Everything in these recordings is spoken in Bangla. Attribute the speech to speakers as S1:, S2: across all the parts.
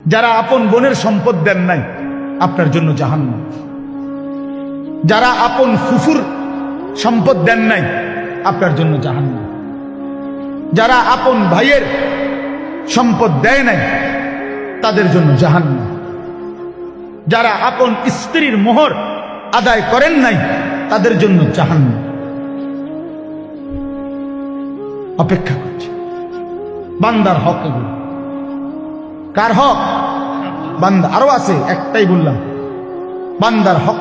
S1: যারা আপন বোনের সম্পদ দেন নাই আপনার জন্য জাহান্নাম। যারা আপন ফুফুর সম্পদ দেন নাই আপনার জন্য জাহান্নাম। যারা আপন ভাইয়ের সম্পদ দেয় নাই তাদের জন্য জাহান্নাম। যারা আপন স্ত্রীর মোহর আদায় করেন নাই তাদের জন্য জাহান্নাম অপেক্ষা করছে। বান্দার হক এগুলো। কার হক? বান্দা। আরো আছে, একটাই বললাম, বান্দার হক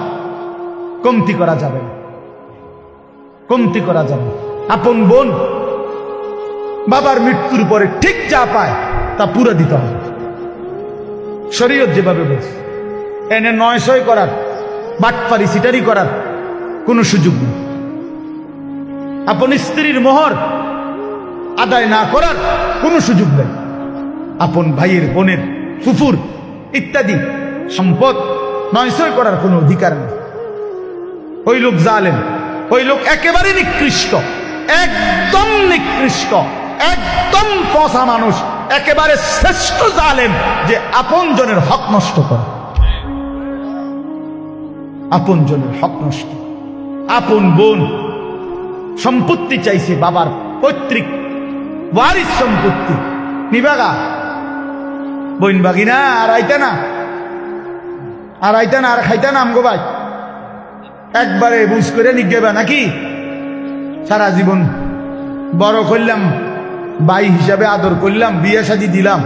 S1: কমতি করা যাবে না, কমতি করা যাবে। আপন বোন বাবার মৃত্যুর পরে ঠিক যা পায় তা পুরো দিতে হবে। শরীয়ত যেভাবে বলছে, এনে ৯০০ করার, বাটপারি সিটারি করার কোনো সুযোগ নেই। আপন স্ত্রীর মোহর আদায় না করার কোনো সুযোগ নেই। আপন ভাইয়ের, বোনের, ফুফুর ইত্যাদি সম্পদ ৯০০ করার কোনো অধিকার নেই। ওই লোক জালেম, ওই লোক একেবারে নিকৃষ্ট, একদম নিকৃষ্ট, একদম পচা মানুষ, একেবারে শ্রেষ্ঠ জালেম যে আপন জনের হক নষ্ট করে। আপন জনের হক নষ্ট। আপন বোন সম্পত্তি চাইছে, বাবার পৈতৃক ওয়ারিস সম্পত্তি নিবাগা, বইন বাগি না, আর আইতা না, আর আইতা না, আর খাইতা না আমগো ভাই, একবারে বুঝ করে নিগেবা নাকি? সারা জীবন বড় করলাম, ভাই হিসাবে আদর করলাম, বিয়ে শাদী দিলাম,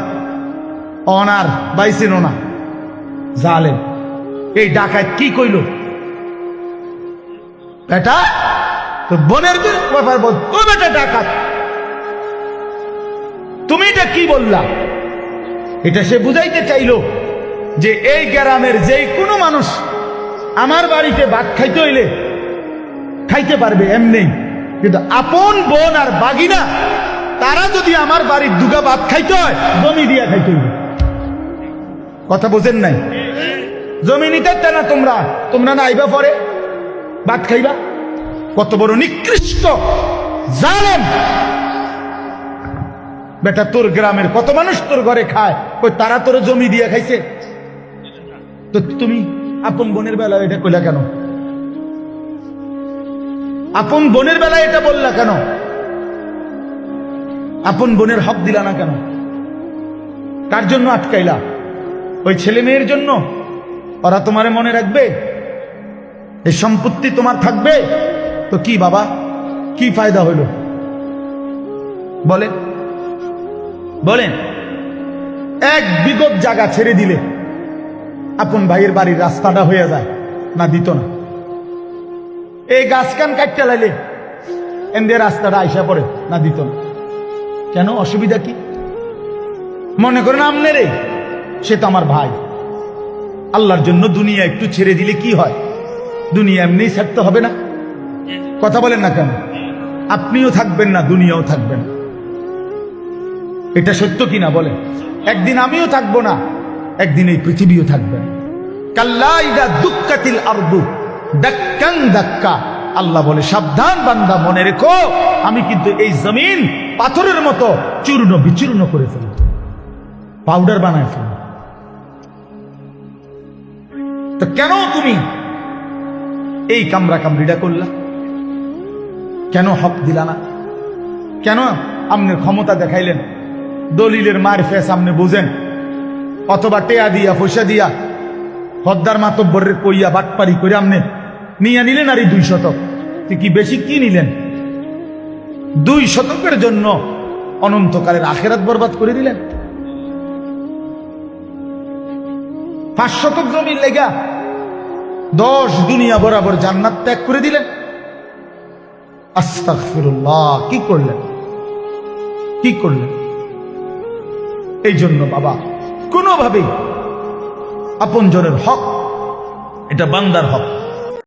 S1: অনার বাইছেন না। জালেম। এই ডাকাত কি কইল? বেটা তো বোনের ব্যাপার বল, ও বেটা ডাকাত, তুমি এটা কি বললা? এটা সে বুঝাইতে চাইল যে এই গ্রামের যে কোনো মানুষ আমার বাড়িতে ভাত খাইতে হইলে খাইতে পারবে এমনি, কিন্তু আপন বোন আর বাগিনা তারা যদি আমার বাড়ির দুগা ভাত খাইতে হয় জমি দিয়া খাইতে হইবে। কথা বোঝেন নাই? জমি নিতে না তোমরা, তোমরা না আইবা পরে ভাত খাইবা। কত বড় নিকৃষ্ট জালেম বেটা! তোর গ্রামের কত মানুষ তোর ঘরে খায়, কই তারা তোর জমি দিয়ে খাইছে? তো তুমি আপন বোনের বেলায় এটা কইলা কেন? আপন বোনের বেলায় এটা বললা কেন? আপন বোনের হক দিলা না কেন? কার জন্য আটকাইলা? ওই ছেলে মেয়ের জন্য? ওরা তোমারে মনে রাখবে? এই সম্পত্তি তোমার থাকবে? তো কি বাবা, কি ফায়দা হইল বলেন? বলেন, এক বিগত জায়গা ছেড়ে দিলে আপন ভাইয়ের বাড়ির রাস্তাটা হয়ে যায় না? দিত না? এই গাছ কান কাটতে লাইলে এদের রাস্তাটা আইসা পড়ে না? দিত না? কেন? অসুবিধা কি? মনে করেন আমনে রে, সে তো আমার ভাই, আল্লাহর জন্য দুনিয়া একটু ছেড়ে দিলে কি হয়? দুনিয়া এমনি ছাড়তে হবে না? কথা বলেন না কেন? আপনিও থাকবেন না, দুনিয়াও থাকবে না। এটা সত্য কিনা বলেন? একদিন আমিও থাকবো না, একদিন এই পৃথিবীও থাকবে না। কাল্লা ইদা দুক্কাতিল আরদু দাক্কান দাক্কা। আল্লাহ বলে, সাবধান বান্দা, মনে রেখো আমি কিন্তু এই জমিন পাথরের মতো চূর্ণ বিচূর্ণ করে ফেলব, পাউডার বানায় ফেলব। তো কেন তুমি এই কামরা কামড়িটা করলা? কেন হক দিলা না? কেন আপনি ক্ষমতা দেখাইলেন? দলিলের মারফে সামনে বুঝেন, অথবা টেয়া দিয়া পয়সা দিয়া হদ্দার মাতব্বরের কইয়া বাটপারি করে আপনি নিয়ে নিলেন আর এই ২ শতক। কি বেশি কি নিলেন? ২ শতকের জন্য অনন্তকালের আখেরাত বরবাদ করে দিলেন। ৫ শতক জমির লেগা ১০ দুনিয়া বরাবর জান্নাত ত্যাগ করে দিলেন। আস্তাগফিরুল্লাহ! কি করলেন? কি করলেন? এই জন্য বাবা, কোনোভাবেই আপনজনের হক, এটা বান্দার হক,